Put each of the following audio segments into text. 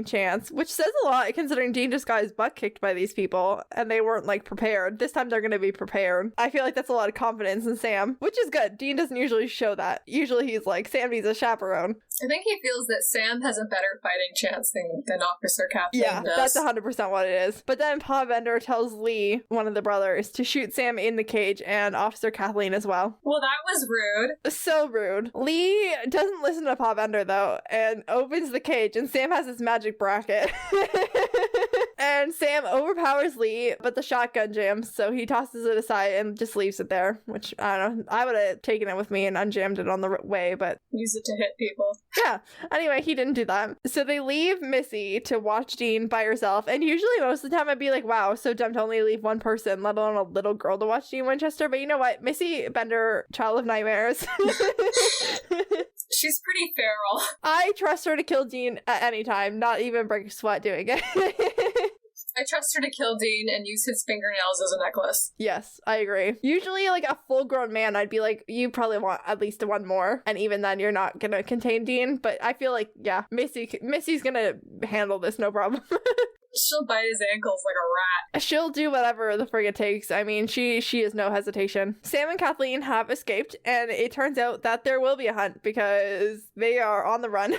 chance, which says a lot considering Dean just got his butt kicked by these people and they weren't like prepared. This time they're going to be prepared. I feel like that's a lot of confidence in Sam, which is good. Dean doesn't usually show that. Usually he's like, Sam needs a chaperone. I think he feels that Sam has a better fighting chance than Officer Kathleen does. That's 100% what it is. But then Pa Bender tells Lee, one of the brothers, to shoot Sam in the cage and Officer Kathleen as well. Well, that was rude. So rude. Lee doesn't listen to Pa Bender though and opens the cage, and Sam has his magic bracket. And Sam overpowers Lee, but the shotgun jams, so he tosses it aside and just leaves it there, which, I don't know, I would have taken it with me and unjammed it on the way, but... Use it to hit people. Yeah. Anyway, he didn't do that. So they leave Missy to watch Dean by herself, and usually most of the time I'd be like, wow, so dumb to only leave one person, let alone a little girl to watch Dean Winchester, but you know what? Missy Bender, child of nightmares. She's pretty feral. I trust her to kill Dean at any time, not even break a sweat doing it. I trust her to kill Dean and use his fingernails as a necklace. Yes, I agree. Usually, like, a full-grown man, I'd be like, you probably want at least one more, and even then, you're not gonna contain Dean, but I feel like, yeah, Missy's gonna handle this, no problem. She'll bite his ankles like a rat. She'll do whatever the frig it takes. I mean, she has no hesitation. Sam and Kathleen have escaped, and it turns out that there will be a hunt because they are on the run.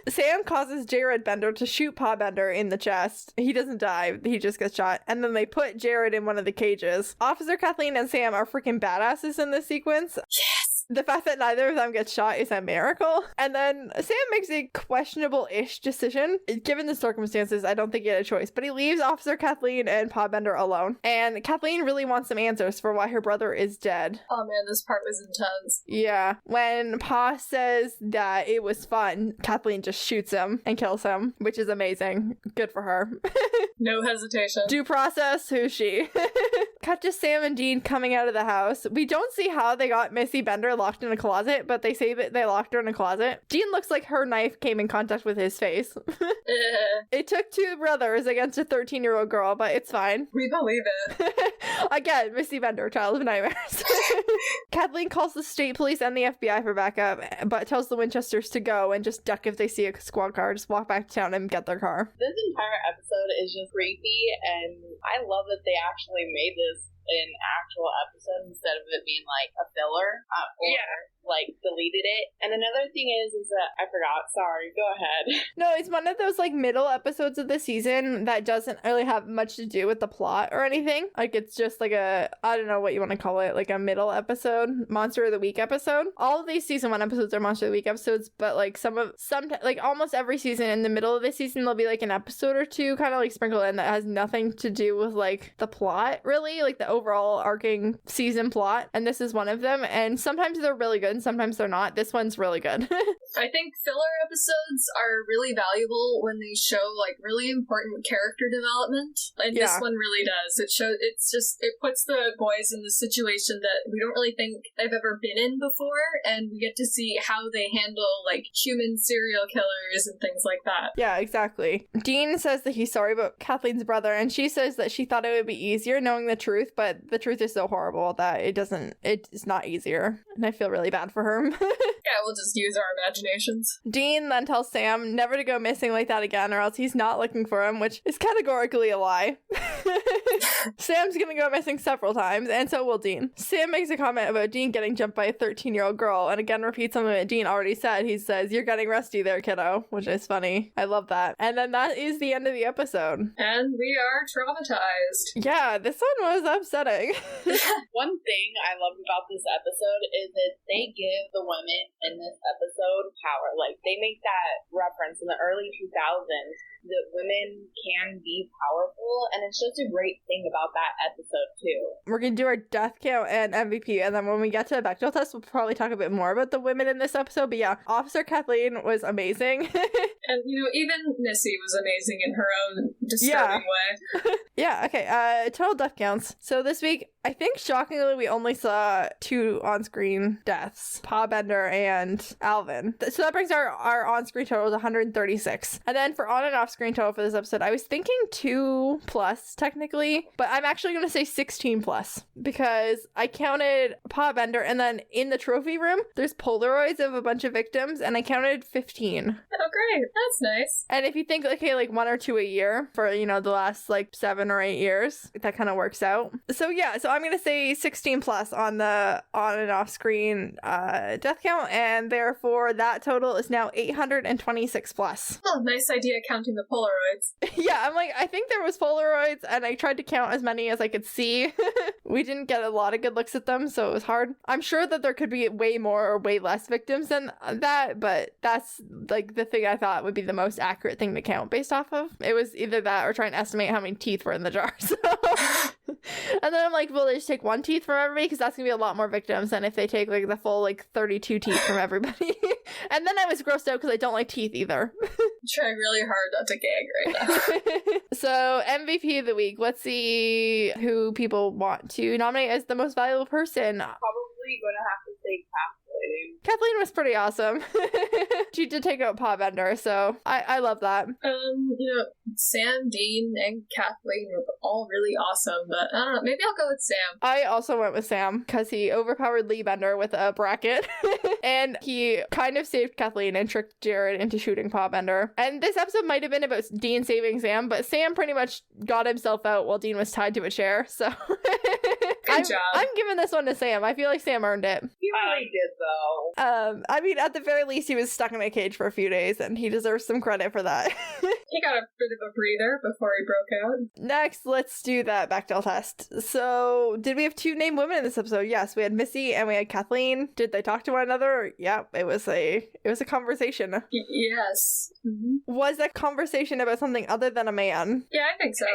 Sam causes Jared Bender to shoot Pa Bender in the chest. He doesn't die, he just gets shot. And then they put Jared in one of the cages. Officer Kathleen and Sam are freaking badasses in this sequence. Yes! The fact that neither of them gets shot is a miracle. And then Sam makes a questionable-ish decision. Given the circumstances, I don't think he had a choice. But he leaves Officer Kathleen and Pa Bender alone. And Kathleen really wants some answers for why her brother is dead. Oh man, this part was intense. Yeah. When Pa says that it was fun, Kathleen just shoots him and kills him, which is amazing. Good for her. No hesitation. Due process, who's she? Cut to Sam and Dean coming out of the house. We don't see how they got Missy Bender locked in a closet, but they say that they locked her in a closet. Dean looks like her knife came in contact with his face. It took two brothers against a 13-year-old girl, but it's fine. We believe it. Again, Missy Bender, child of nightmares. Kathleen calls the state police and the FBI for backup, but tells the Winchesters to go and just duck if they see a squad car. Just walk back to town and get their car. This entire episode is just creepy, and I love that they actually made this an actual episode instead of it being like a filler like deleted it. And another thing is that I forgot, sorry, go ahead. No, it's one of those like middle episodes of the season that doesn't really have much to do with the plot or anything. Like it's just like a, I don't know what you want to call it, like a middle episode, Monster of the Week episode. All of these season 1 episodes are Monster of the Week episodes, but like like almost every season in the middle of the season there'll be like an episode or two kind of like sprinkled in that has nothing to do with like the plot really, like the overall arcing season plot, and this is one of them. And sometimes they're really good and sometimes they're not. This one's really good. I think filler episodes are really valuable when they show like really important character development, and this one really does. It puts the boys in the situation that we don't really think they've ever been in before, and we get to see how they handle like human serial killers and things like that. Yeah, exactly. Dean says that he's sorry about Kathleen's brother, and she says that she thought it would be easier knowing the truth, but the truth is so horrible that it's not easier, and I feel really bad for her. Yeah, we'll just use our imaginations. Dean then tells Sam never to go missing like that again, or else he's not looking for him, which is categorically a lie. Sam's gonna go missing several times, and so will Dean. Sam makes a comment about Dean getting jumped by a 13-year-old girl, and again repeats something that Dean already said. He says, "You're getting rusty there, kiddo," which is funny. I love that. And then that is the end of the episode. And we are traumatized. Yeah, this one was upsetting. One thing I loved about this episode is that they give the women in this episode power. Like, they make that reference in the early 2000s that women can be powerful, and it's just a great thing about that episode too. We're gonna do our death count and MVP, and then when we get to the Bechdel test, we'll probably talk a bit more about the women in this episode. But yeah, Officer Kathleen was amazing. And even Missy was amazing in her own disturbing way. Yeah, okay, total death counts. So this week, I think shockingly, we only saw 2 on-screen deaths, Pa Bender and Alvin. So that brings our on-screen total to 136. And then for on and off-screen total for this episode, I was thinking 2 plus technically, but I'm actually going to say 16 plus because I counted Pa Bender, and then in the trophy room, there's Polaroids of a bunch of victims, and I counted 15. Oh, great. That's nice. And if you think, okay, like 1 or 2 a year for, you know, the last like 7 or 8 years, that kind of works out. So yeah, so I'm going to say 16 plus on the on and off screen death count, and therefore that total is now 826 plus. Oh, nice idea counting the Polaroids. Yeah, I'm like, I think there was Polaroids, and I tried to count as many as I could see. We didn't get a lot of good looks at them, so it was hard. I'm sure that there could be way more or way less victims than that, but that's like the thing I thought would be the most accurate thing to count based off of. It was either that or try and estimate how many teeth were in the jar. So. And then I'm like, well, they just take 1 tooth from everybody, because that's gonna be a lot more victims than if they take like the full like 32 teeth from everybody. And then I was grossed out because I don't like teeth either. Trying really hard not to gag right now. So MVP of the week, let's see who people want to nominate as the most valuable person. Probably gonna have to say Kathleen. Kathleen was pretty awesome. She did take out Pa Bender, so I love that. You know, Sam, Dean, and Kathleen were all really awesome, but I don't know, maybe I'll go with Sam. I also went with Sam because he overpowered Lee Bender with a bracket and he kind of saved Kathleen and tricked Jared into shooting Pa Bender. And this episode might have been about Dean saving Sam, but Sam pretty much got himself out while Dean was tied to a chair, so Good job. I'm giving this one to Sam. I feel like Sam earned it. He really did, though. I mean, at the very least, he was stuck in a cage for a few days, and he deserves some credit for that. He got a bit of a breather before he broke out. Next, let's do that Bechdel test. So, did we have 2 named women in this episode? Yes, we had Missy and we had Kathleen. Did they talk to one another? Yep, it was a conversation. Yes. Mm-hmm. Was that conversation about something other than a man? Yeah, I think so.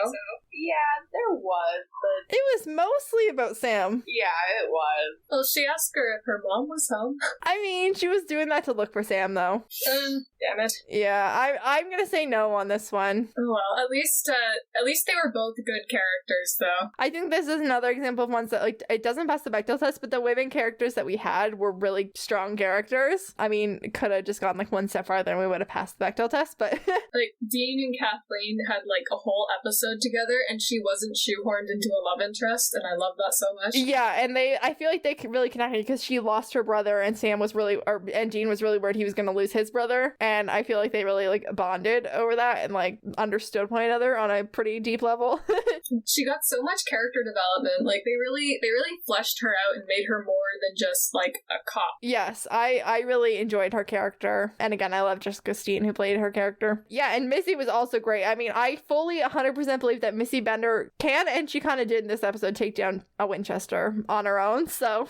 Yeah, there was, but... It was mostly about Sam. Yeah, it was. Well, she asked her if her mom was home. I mean, she was doing that to look for Sam, though. Damn it. Yeah, I'm gonna say no on this one. Oh, well, at least they were both good characters, though. I think this is another example of ones that, like, it doesn't pass the Bechdel test, but the women characters that we had were really strong characters. I mean, could have just gone, like, 1 step farther and we would have passed the Bechdel test, but... Like, Dean and Kathleen had, like, a whole episode together, and she wasn't shoehorned into a love interest, and I love that so much. Yeah, and I feel like they really connected because she lost her brother, and Dean was really worried he was going to lose his brother, and I feel like they really, like, bonded over that and, like, understood one another on a pretty deep level. She got so much character development. Like, they really fleshed her out and made her more than just, like, a cop. Yes, I really enjoyed her character, and again, I love Jessica Steen, who played her character. Yeah, and Missy was also great. I mean, I fully 100% believe that Missy Bender can, and she kind of did in this episode, take down a Winchester on her own, so...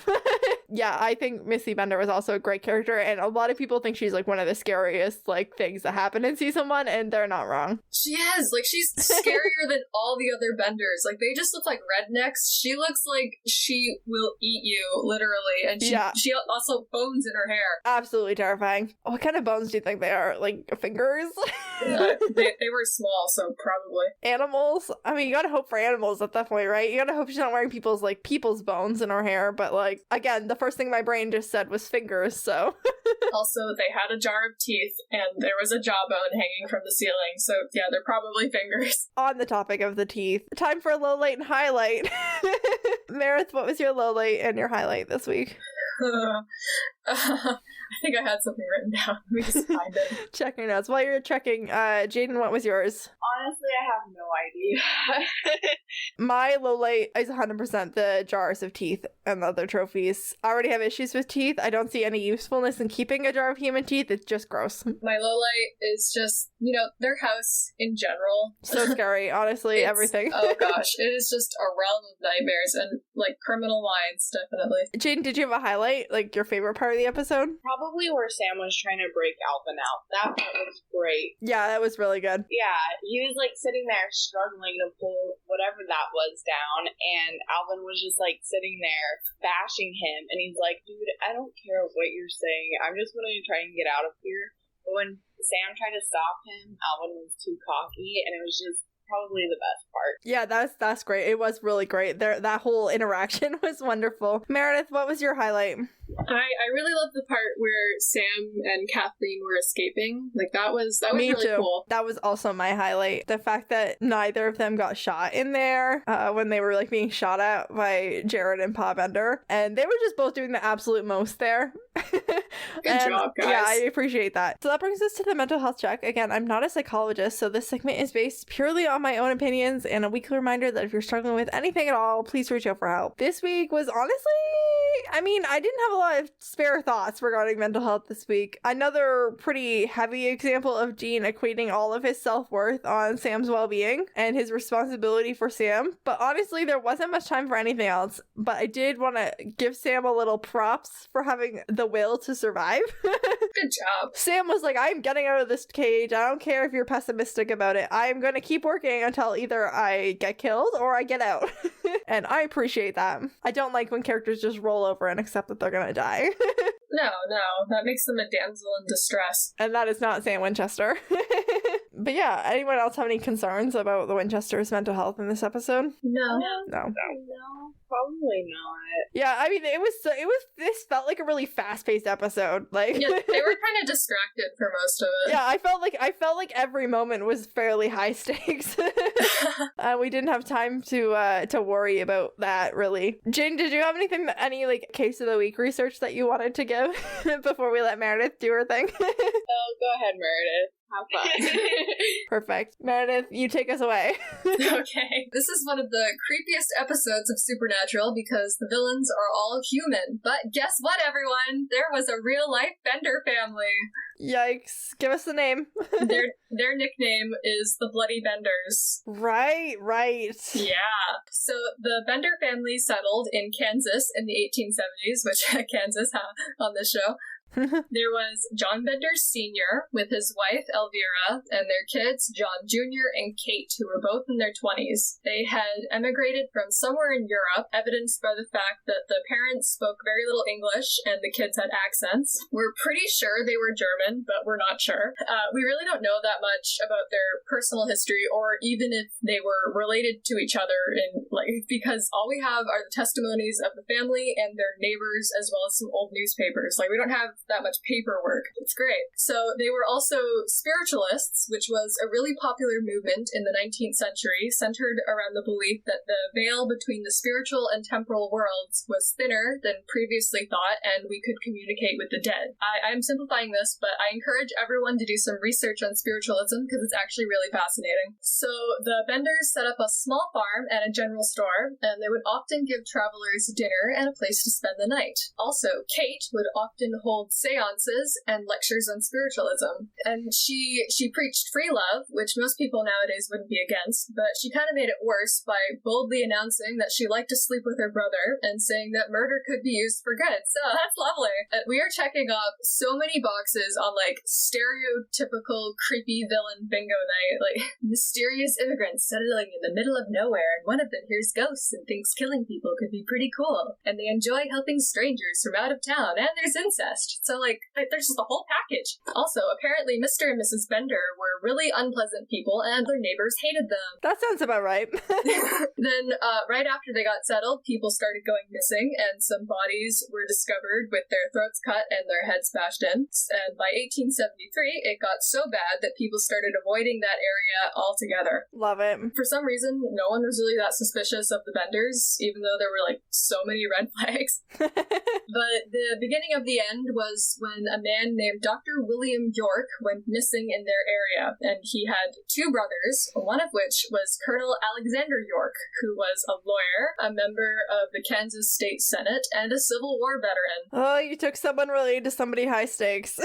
Yeah, I think Missy Bender was also a great character, and a lot of people think she's, like, one of the scariest, like, things that happen in season 1, and they're not wrong. She is. Like, she's scarier than all the other Benders. Like, they just look like rednecks. She looks like she will eat you, literally, and she also bones in her hair. Absolutely terrifying. What kind of bones do you think they are? Like, fingers? They were small, so probably. Animals? I mean, you gotta hope for animals at that point, right? You gotta hope she's not wearing people's bones in her hair, but, like, again, the first thing my brain just said was fingers, so... Also, they had a jar of teeth, and there was a jawbone hanging from the ceiling, so yeah, they're probably fingers. On the topic of the teeth, time for a low light and highlight. Meredith, what was your low light and your highlight this week? I think I had something written down. Let me just find it. Check your notes. While you're checking, Jaden, what was yours? Honestly, I have no idea. My low light is 100% the jars of teeth and the other trophies. I already have issues with teeth. I don't see any usefulness in keeping a jar of human teeth. It's just gross. My low light is just, their house in general. So scary, honestly, everything. Oh gosh, it is just a realm of nightmares and, like, criminal minds, definitely. Jaden, did you have a highlight? Like, your favorite part of the episode? Probably where Sam was trying to break Alvin out. That part was great. Yeah, that was really good. Yeah, he was, like, sitting there struggling to pull whatever that was down, and Alvin was just, like, sitting there bashing him, and he's like, dude, I don't care what you're saying. I'm just going to try and get out of here. But when Sam tried to stop him, Alvin was too cocky, and it was just probably the best part. Yeah, that's great. It was really great. That whole interaction was wonderful. Meredith, what was your highlight? I really love the part where Sam and Kathleen were escaping. Like that was Me really too. cool. That was also my highlight. The fact that neither of them got shot in there when they were like being shot at by Jared and Pa Bender, and they were just both doing the absolute most there. Good job, guys. Yeah, I appreciate that. So that brings us to the mental health check. Again, I'm not a psychologist, so this segment is based purely on my own opinions and a weekly reminder that if you're struggling with anything at all, please reach out for help. This week was honestly, I mean, I didn't have a lot of spare thoughts regarding mental health this week. Another pretty heavy example of Dean equating all of his self-worth on Sam's well-being and his responsibility for Sam. But honestly, there wasn't much time for anything else. But I did want to give Sam a little props for having the will to survive. Good job. Sam was like, I'm getting out of this cage. I don't care if you're pessimistic about it. I'm going to keep working until either I get killed or I get out. And I appreciate that. I don't like when characters just roll over and accept that they're going to die. No, that makes them a damsel in distress. And that is not Sam Winchester. But yeah, anyone else have any concerns about the Winchesters' mental health in this episode? No. No, probably not. Yeah, I mean, this felt like a really fast-paced episode. Like, Yeah, they were kind of distracted for most of it. yeah, I felt like every moment was fairly high stakes. We didn't have time to worry about that, really. Jane, did you have any like case of the week research that you wanted to give before we let Meredith do her thing? Oh, go ahead, Meredith. Have fun. Perfect. Meredith, you take us away. Okay. This is one of the creepiest episodes of Supernatural because the villains are all human. But guess what, everyone? There was a real-life Bender family. Yikes. Give us the name. Their nickname is the Bloody Benders. Right. Yeah. So the Bender family settled in Kansas in the 1870s, which Kansas on this show. There was John Bender Sr. with his wife Elvira and their kids John Jr. and Kate, who were both in their 20s. They had emigrated from somewhere in Europe, evidenced by the fact that the parents spoke very little English and the kids had accents. We're pretty sure they were German, but we're not sure. We really don't know that much about their personal history or even if they were related to each other in life, because all we have are the testimonies of the family and their neighbors as well as some old newspapers. Like, we don't have that much paperwork. It's great. So they were also spiritualists, which was a really popular movement in the 19th century, centered around the belief that the veil between the spiritual and temporal worlds was thinner than previously thought, and we could communicate with the dead. I'm simplifying this, but I encourage everyone to do some research on spiritualism because it's actually really fascinating. So the Benders set up a small farm and a general store, and they would often give travelers dinner and a place to spend the night. Also, Kate would often hold seances and lectures on spiritualism. And she preached free love, which most people nowadays wouldn't be against, but she kind of made it worse by boldly announcing that she liked to sleep with her brother and saying that murder could be used for good. So that's lovely. We are checking off so many boxes on like stereotypical creepy villain bingo night, like mysterious immigrants settling in the middle of nowhere, and one of them hears ghosts and thinks killing people could be pretty cool, and they enjoy helping strangers from out of town, and there's incest. So, like, there's just a whole package. Also, apparently Mr. and Mrs. Bender were really unpleasant people, and their neighbors hated them. That sounds about right. Then, right after they got settled, people started going missing, and some bodies were discovered with their throats cut and their heads bashed in. And by 1873, it got so bad that people started avoiding that area altogether. Love it. For some reason, no one was really that suspicious of the Benders, even though there were, like, so many red flags. But the beginning of the end was when a man named Dr. William York went missing in their area, and he had two brothers, one of which was Colonel Alexander York, who was a lawyer, a member of the Kansas State Senate, and a Civil War veteran. Oh, you took someone related to somebody high stakes.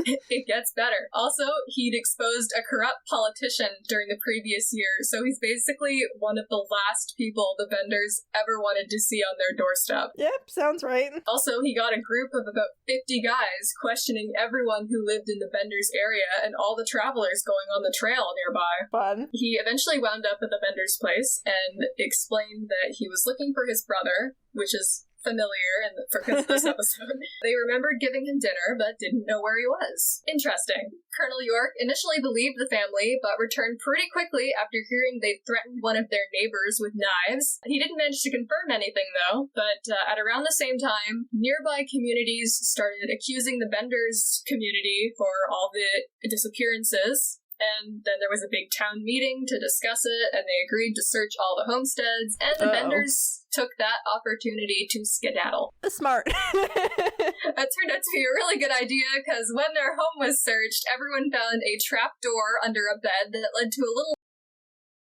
It gets better. Also, he'd exposed a corrupt politician during the previous year, so he's basically one of the last people the Benders ever wanted to see on their doorstep. Yep, sounds right. Also, he got a group of about 50 guys questioning everyone who lived in the Benders area and all the travelers going on the trail nearby. Fun. He eventually wound up at the Benders' place and explained that he was looking for his brother, which is familiar for this episode. They remembered giving him dinner, but didn't know where he was. Interesting. Colonel York initially believed the family, but returned pretty quickly after hearing they'd threatened one of their neighbors with knives. He didn't manage to confirm anything, though, but at around the same time, nearby communities started accusing the Benders community for all the disappearances. And then there was a big town meeting to discuss it, and they agreed to search all the homesteads, and the Benders took that opportunity to skedaddle. Smart. That turned out to be a really good idea, because when their home was searched, everyone found a trap door under a bed that led to a little